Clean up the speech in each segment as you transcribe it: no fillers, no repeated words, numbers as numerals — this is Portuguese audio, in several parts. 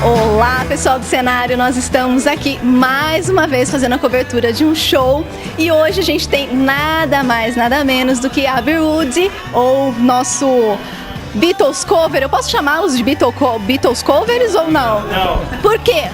Olá, pessoal do cenário, nós estamos aqui mais uma vez fazendo a cobertura de um show e hoje a gente tem nada mais, nada menos do que Abbey Road, ou nosso Beatles cover. Eu posso chamá-los de Beatles covers ou não? Não. Por quê?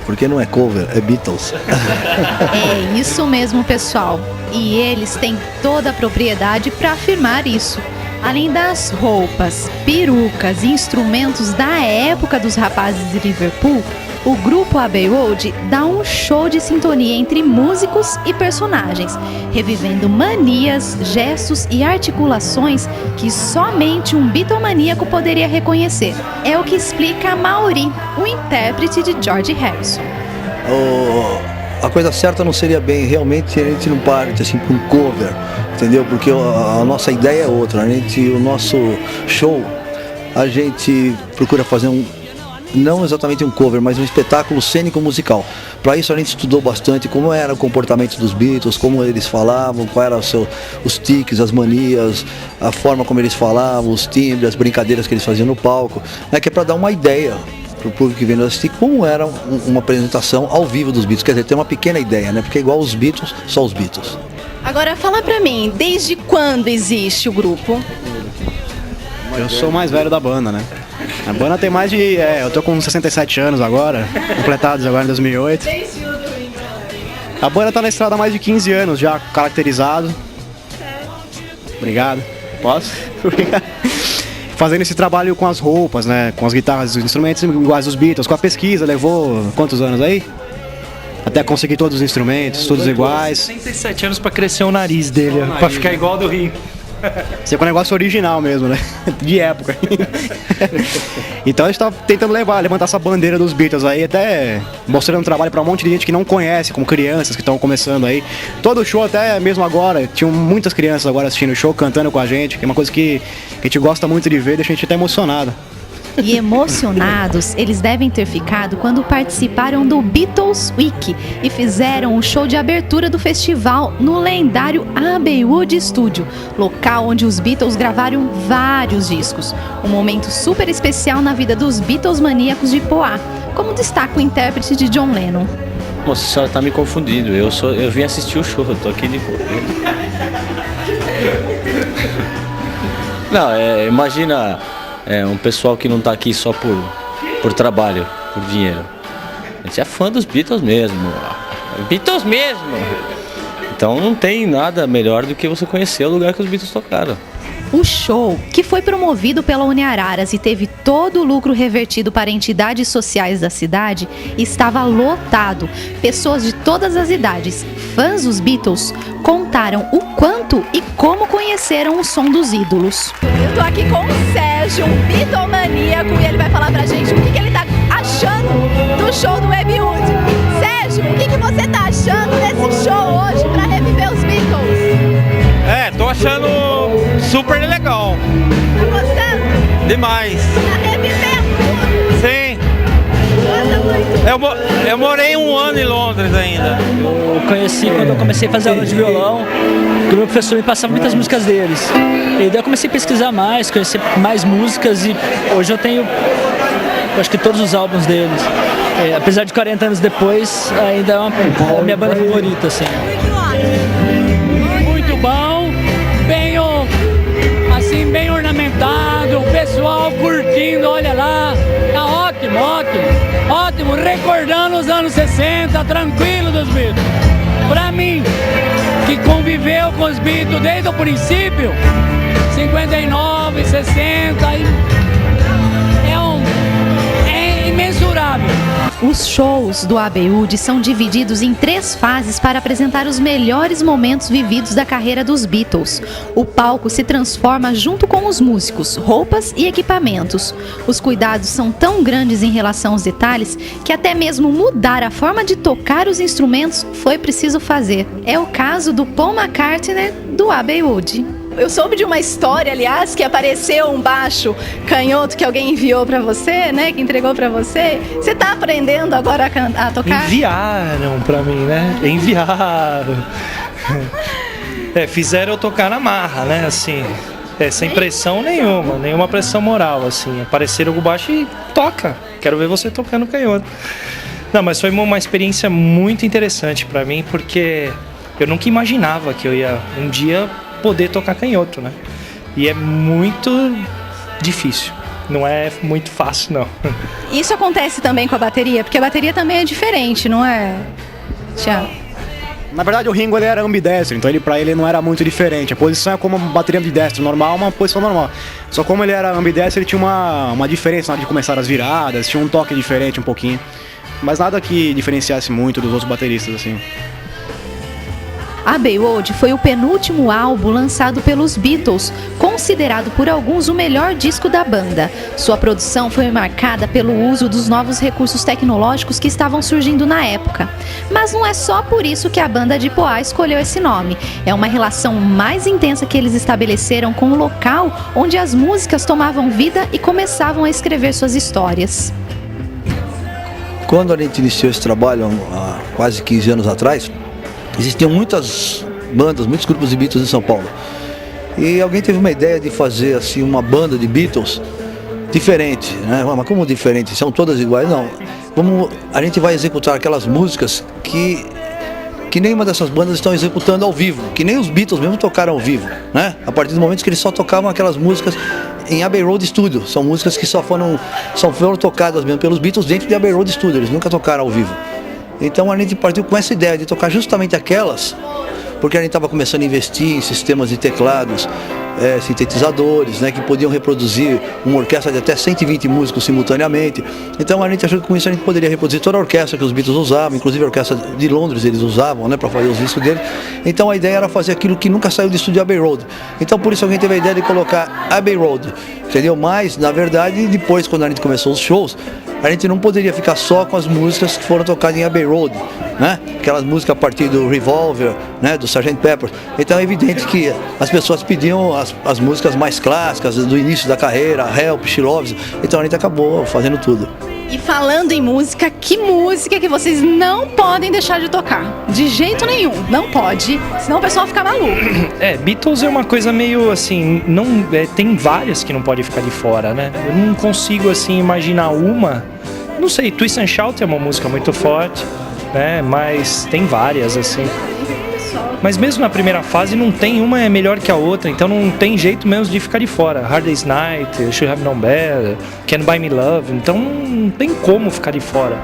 Porque não é cover, é Beatles. É isso mesmo, pessoal. E eles têm toda a propriedade para afirmar isso. Além das roupas, perucas e instrumentos da época dos rapazes de Liverpool, o grupo Abbey Road dá um show de sintonia entre músicos e personagens, revivendo manias, gestos e articulações que somente um bitomaníaco poderia reconhecer. É o que explica Mauri, o intérprete de George Harrison. A coisa certa não seria bem, realmente a gente não parte assim com um cover, entendeu? Porque a nossa ideia é outra, o nosso show, a gente procura fazer não exatamente um cover, mas um espetáculo cênico musical. Para isso a gente estudou bastante como era o comportamento dos Beatles, como eles falavam, quais eram os tiques, as manias, a forma como eles falavam, os timbres, as brincadeiras que eles faziam no palco, que é para dar uma ideia para o público que vem nos assistir como era uma apresentação ao vivo dos Beatles. Quer dizer, tem uma pequena ideia, né? Porque é igual os Beatles, só os Beatles. Agora fala pra mim, desde quando existe o grupo? Eu sou o mais velho da banda, né? A banda tem mais de... eu tô com 67 anos agora, completados agora em 2008. A banda tá na estrada há mais de 15 anos já, caracterizado. Obrigado. Posso? Obrigado. Fazendo esse trabalho com as roupas, né? Com as guitarras, os instrumentos iguais dos Beatles. Com a pesquisa, levou quantos anos aí? Até conseguir todos os instrumentos, todos iguais. 67 anos pra crescer o nariz dele, pra ficar igual ao do Rio. Isso é um negócio original mesmo, né? De época. Então a gente tá tentando levantar essa bandeira dos Beatles aí, até mostrando trabalho pra um monte de gente que não conhece, como crianças que estão começando aí. Todo show, até mesmo agora, tinham muitas crianças agora assistindo o show, cantando com a gente, que é uma coisa que a gente gosta muito de ver, deixa a gente até emocionado. E emocionados, eles devem ter ficado quando participaram do Beatles Week e fizeram o show de abertura do festival no lendário Abbey Road Studio, local onde os Beatles gravaram vários discos. Um momento super especial na vida dos Beatles maníacos de Poá, como destaca o intérprete de John Lennon. Moça, a senhora tá me confundindo. Eu vim assistir o show, eu tô aqui de boa. Não, imagina... um pessoal que não tá aqui só por trabalho, por dinheiro. A gente é fã dos Beatles mesmo. Beatles mesmo! Então não tem nada melhor do que você conhecer o lugar que os Beatles tocaram. O show, que foi promovido pela Uniararas e teve todo o lucro revertido para entidades sociais da cidade, estava lotado. Pessoas de todas as idades, fãs dos Beatles, contaram o quanto e como conheceram o som dos ídolos. Eu tô aqui com o Sérgio, um bitomaníaco, e ele vai falar pra gente o que ele tá achando do show do Abbey Road. Sérgio, o que você tá achando desse show hoje pra reviver os Beatles? Tô achando super legal. Tá gostando? Demais. Tá revivendo tudo? Sim. Gosta muito? Eu morei 1 ano em Londres ainda. Eu conheci quando eu comecei a fazer aula de violão, que o meu professor me passava muitas músicas deles. E daí eu comecei a pesquisar mais, conhecer mais músicas e hoje eu tenho, acho que todos os álbuns deles. Apesar de 40 anos depois, ainda é a minha banda favorita, assim. Muito bom, bem ornamentado, o pessoal curtindo, olha lá, tá ótimo, recordando os anos 60, tranquilo dos Beatles. Pra mim, que conviveu com os Beatles desde o princípio, 59, 60, é imensurável. Os shows do Abbey Road são divididos em 3 fases para apresentar os melhores momentos vividos da carreira dos Beatles. O palco se transforma junto com os músicos, roupas e equipamentos. Os cuidados são tão grandes em relação aos detalhes que até mesmo mudar a forma de tocar os instrumentos foi preciso fazer. É o caso do Paul McCartney do Abbey Road. Eu soube de uma história, aliás, que apareceu um baixo canhoto que alguém enviou pra você, né? Que entregou pra você. Você tá aprendendo agora a tocar? Enviaram pra mim, né? Enviaram. Fizeram eu tocar na marra, né? Assim. sem pressão nenhuma pressão moral, assim. Apareceram com o baixo e toca. Quero ver você tocando canhoto. Não, mas foi uma experiência muito interessante pra mim, porque eu nunca imaginava que eu ia um dia poder tocar canhoto, né? E é muito difícil. Não é muito fácil, não. Isso acontece também com a bateria? Porque a bateria também é diferente, não é, Thiago? Na verdade, o Ringo ele era ambidestro, então pra ele não era muito diferente. A posição é como uma bateria ambidestro normal, uma posição normal. Só como ele era ambidestro, ele tinha uma diferença na hora de começar as viradas, tinha um toque diferente um pouquinho. Mas nada que diferenciasse muito dos outros bateristas, assim. Abbey Road foi o penúltimo álbum lançado pelos Beatles, considerado por alguns o melhor disco da banda. Sua produção foi marcada pelo uso dos novos recursos tecnológicos que estavam surgindo na época. Mas não é só por isso que a banda de Poá escolheu esse nome. É uma relação mais intensa que eles estabeleceram com o local onde as músicas tomavam vida e começavam a escrever suas histórias. Quando a gente iniciou esse trabalho há quase 15 anos atrás, existiam muitas bandas, muitos grupos de Beatles em São Paulo. E alguém teve uma ideia de fazer assim uma banda de Beatles diferente, né? Mas como diferente? São todas iguais? Não. A gente vai executar aquelas músicas que nenhuma dessas bandas estão executando ao vivo, que nem os Beatles mesmo tocaram ao vivo, né? A partir do momento que eles só tocavam aquelas músicas em Abbey Road Studio. São músicas que só foram tocadas mesmo pelos Beatles dentro de Abbey Road Studio, eles nunca tocaram ao vivo. Então a gente partiu com essa ideia de tocar justamente aquelas, porque a gente estava começando a investir em sistemas de teclados, sintetizadores, né, que podiam reproduzir uma orquestra de até 120 músicos simultaneamente. Então a gente achou que com isso a gente poderia reproduzir toda a orquestra que os Beatles usavam, inclusive a orquestra de Londres eles usavam, né, para fazer os discos deles. Então a ideia era fazer aquilo que nunca saiu do estúdio Abbey Road. Então por isso alguém teve a ideia de colocar Abbey Road, entendeu? Mas na verdade depois, quando a gente começou os shows, a gente não poderia ficar só com as músicas que foram tocadas em Abbey Road, né? Aquelas músicas a partir do Revolver, né? Do Sgt. Pepper. Então é evidente que as pessoas pediam as músicas mais clássicas do início da carreira, Help, She Loves. Então a gente acabou fazendo tudo. E falando em música, que música que vocês não podem deixar de tocar? De jeito nenhum, não pode, senão o pessoal fica maluco. Beatles é uma coisa meio assim, tem várias que não pode ficar de fora, né? Eu não consigo assim imaginar uma. Não sei, Twist and Shout é uma música muito forte, né? Mas tem várias assim. Mas mesmo na primeira fase não tem uma é melhor que a outra, então não tem jeito mesmo de ficar de fora. Hard Day's Night, Should Have Known Better, Can't Buy Me Love, então não tem como ficar de fora.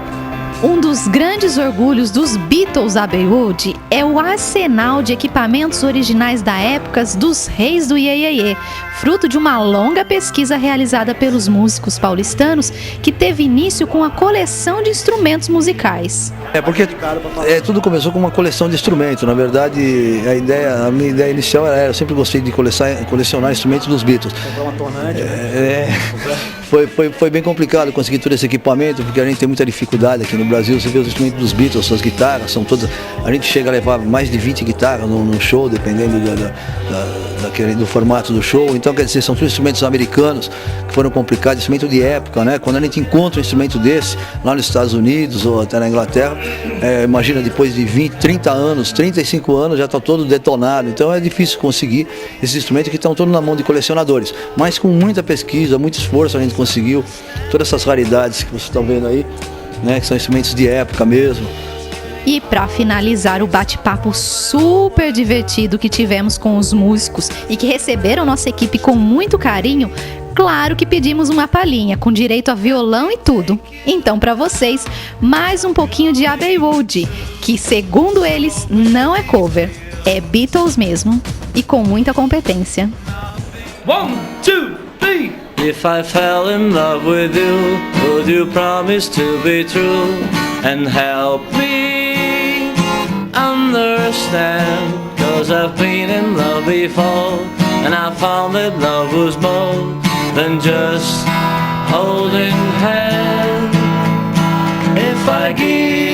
Um dos grandes orgulhos dos Beatles Abbey Road é o arsenal de equipamentos originais da época dos reis do Iê Iê Iê, fruto de uma longa pesquisa realizada pelos músicos paulistanos que teve início com a coleção de instrumentos musicais. Porque tudo começou com uma coleção de instrumentos. Na verdade, a minha ideia inicial era eu sempre gostei de colecionar instrumentos dos Beatles. Comprar uma tornante. Foi bem complicado conseguir todo esse equipamento, porque a gente tem muita dificuldade aqui no Brasil. Você vê os instrumentos dos Beatles, suas guitarras, são todas. A gente chega a levar mais de 20 guitarras num show, dependendo do formato do show. Então, quer dizer, são todos instrumentos americanos que foram complicados, instrumento de época, né? Quando a gente encontra um instrumento desse lá nos Estados Unidos ou até na Inglaterra, imagina, depois de 20, 30 anos, 35 anos, já está todo detonado. Então é difícil conseguir esses instrumentos que estão todos na mão de colecionadores. Mas com muita pesquisa, muito esforço, a gente conseguiu todas essas raridades que vocês estão vendo aí, né? Que são instrumentos de época mesmo. E para finalizar o bate-papo super divertido que tivemos com os músicos e que receberam nossa equipe com muito carinho, claro que pedimos uma palhinha, com direito a violão e tudo. Então, para vocês, mais um pouquinho de Abbey Road, que segundo eles não é cover, é Beatles mesmo e com muita competência. 1, 2, 3. If I fell in love with you, would you promise to be true and help me understand? 'Cause I've been in love before and I found that love was more than just holding hands. If I give